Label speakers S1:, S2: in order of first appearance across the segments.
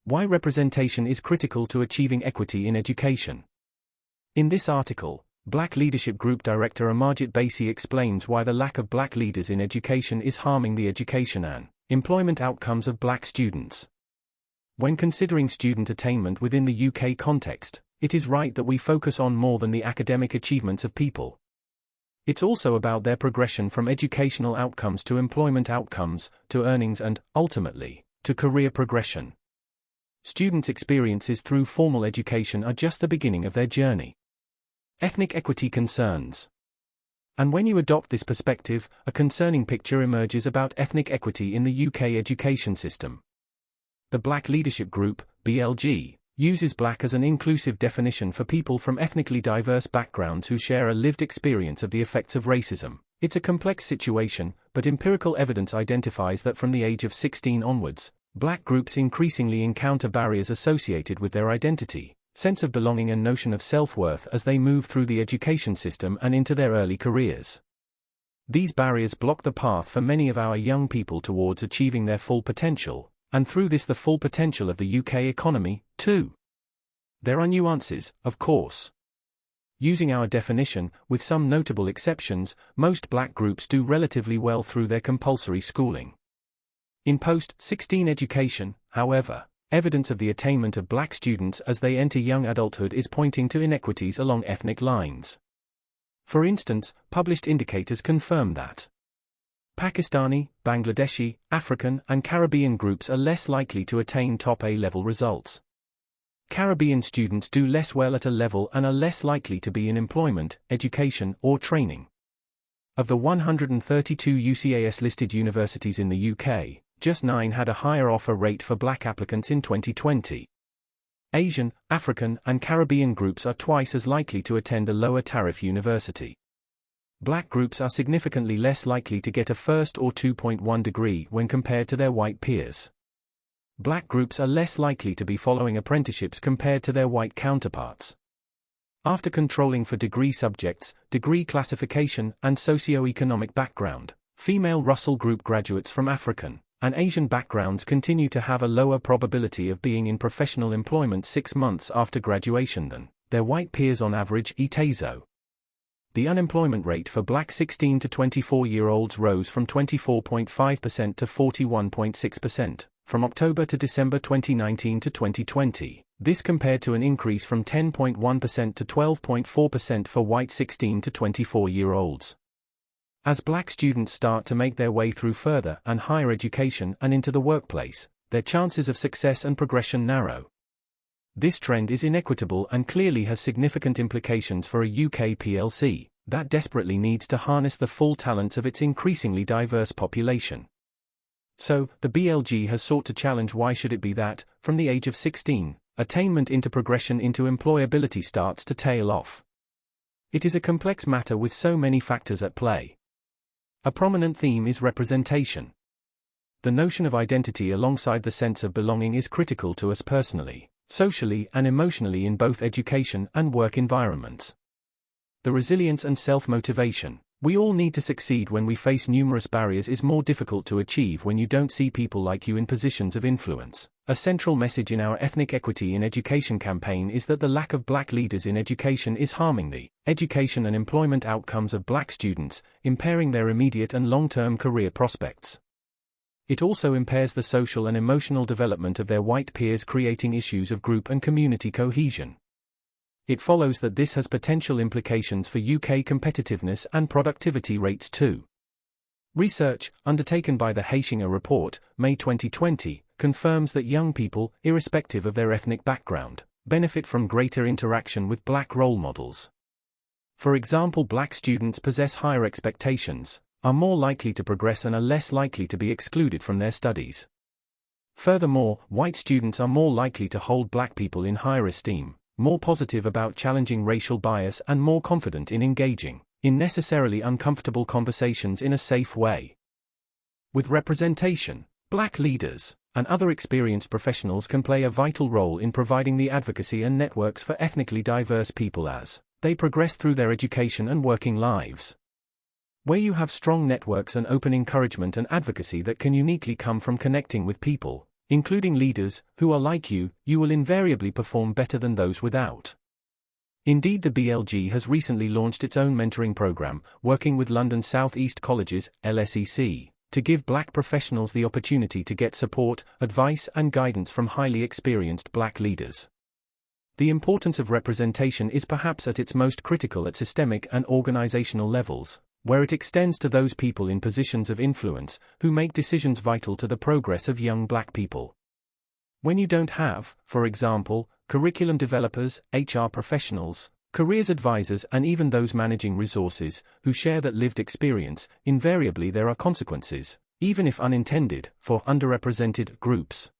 S1: Why representation is critical to achieving equity in education. In this article, Black Leadership Group Director Amarjit Basi explains why the lack of black leaders in education is harming the education and employment outcomes of black students. When considering student attainment within the UK context, it is right that we focus on more than the academic achievements of people. It's also about their progression from educational outcomes to employment outcomes, to earnings and, ultimately, to career progression. Students' experiences through formal education are just the beginning of their journey. Ethnic equity concerns. And when you adopt this perspective, a concerning picture emerges about ethnic equity in the UK education system. The Black Leadership Group, BLG, uses black as an inclusive definition for people from ethnically diverse backgrounds who share a lived experience of the effects of racism. It's a complex situation, but empirical evidence identifies that from the age of 16 onwards, black groups increasingly encounter barriers associated with their identity, sense of belonging and notion of self-worth as they move through the education system and into their early careers. These barriers block the path for many of our young people towards achieving their full potential, and through this the full potential of the UK economy, too. There are nuances, of course. Using our definition, with some notable exceptions, most black groups do relatively well through their compulsory schooling. In post-16 education, however, evidence of the attainment of black students as they enter young adulthood is pointing to inequities along ethnic lines. For instance, published indicators confirm that Pakistani, Bangladeshi, African, and Caribbean groups are less likely to attain top A-level results. Caribbean students do less well at a level and are less likely to be in employment, education, or training. Of the 132 UCAS-listed universities in the UK, just 9 had a higher offer rate for black applicants in 2020. Asian, African, and Caribbean groups are twice as likely to attend a lower tariff university. Black groups are significantly less likely to get a first or 2.1 degree when compared to their white peers. Black groups are less likely to be following apprenticeships compared to their white counterparts. After controlling for degree subjects, degree classification, and socioeconomic background, female Russell Group graduates from African and Asian backgrounds continue to have a lower probability of being in professional employment 6 months after graduation than their white peers on average, TASO. The unemployment rate for black 16 to 24-year-olds rose from 24.5% to 41.6%, from October to December 2019 to 2020, this compared to an increase from 10.1% to 12.4% for white 16 to 24-year-olds. As black students start to make their way through further and higher education and into the workplace, their chances of success and progression narrow. This trend is inequitable and clearly has significant implications for a UK PLC that desperately needs to harness the full talents of its increasingly diverse population. So, the BLG has sought to challenge why should it be that, from the age of 16, attainment into progression into employability starts to tail off. It is a complex matter with so many factors at play. A prominent theme is representation. The notion of identity alongside the sense of belonging is critical to us personally, socially and emotionally in both education and work environments. The resilience and self-motivation we all need to succeed when we face numerous barriers is more difficult to achieve when you don't see people like you in positions of influence. A central message in our Ethnic Equity in Education campaign is that the lack of black leaders in education is harming the education and employment outcomes of black students, impairing their immediate and long-term career prospects. It also impairs the social and emotional development of their white peers, creating issues of group and community cohesion. It follows that this has potential implications for UK competitiveness and productivity rates too. Research, undertaken by the Hechinger Report, May 2020, confirms that young people, irrespective of their ethnic background, benefit from greater interaction with black role models. For example, black students possess higher expectations, are more likely to progress and are less likely to be excluded from their studies. Furthermore, white students are more likely to hold black people in higher esteem, more positive about challenging racial bias and more confident in engaging in necessarily uncomfortable conversations in a safe way. With representation, black leaders and other experienced professionals can play a vital role in providing the advocacy and networks for ethnically diverse people as they progress through their education and working lives. Where you have strong networks and open encouragement and advocacy that can uniquely come from connecting with people, including leaders who are like you will invariably perform better than those without. Indeed, the BLG has recently launched its own mentoring program, working with London South East Colleges, LSEC, to give black professionals the opportunity to get support, advice and guidance from highly experienced black leaders. The importance of representation is perhaps at its most critical at systemic and organizational levels, where it extends to those people in positions of influence who make decisions vital to the progress of young black people. When you don't have, for example, curriculum developers, HR professionals, careers advisors and even those managing resources who share that lived experience, invariably there are consequences, even if unintended, for underrepresented groups.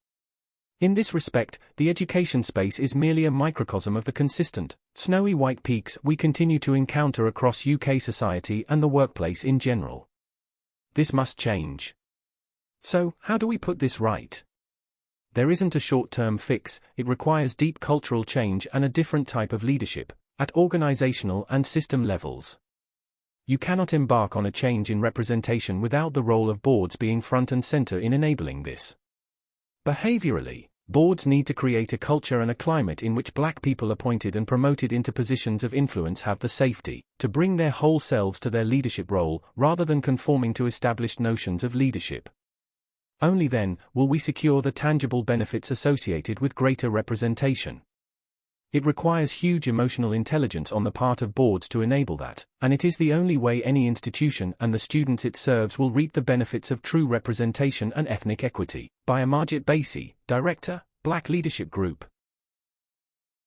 S1: In this respect, the education space is merely a microcosm of the consistent, snowy white peaks we continue to encounter across UK society and the workplace in general. This must change. So, how do we put this right? There isn't a short-term fix, it requires deep cultural change and a different type of leadership, at organizational and system levels. You cannot embark on a change in representation without the role of boards being front and center in enabling this. Behaviorally, boards need to create a culture and a climate in which black people appointed and promoted into positions of influence have the safety to bring their whole selves to their leadership role rather than conforming to established notions of leadership. Only then will we secure the tangible benefits associated with greater representation. It requires huge emotional intelligence on the part of boards to enable that, and it is the only way any institution and the students it serves will reap the benefits of true representation and ethnic equity. By Amarjit Basi, Director, Black Leadership Group.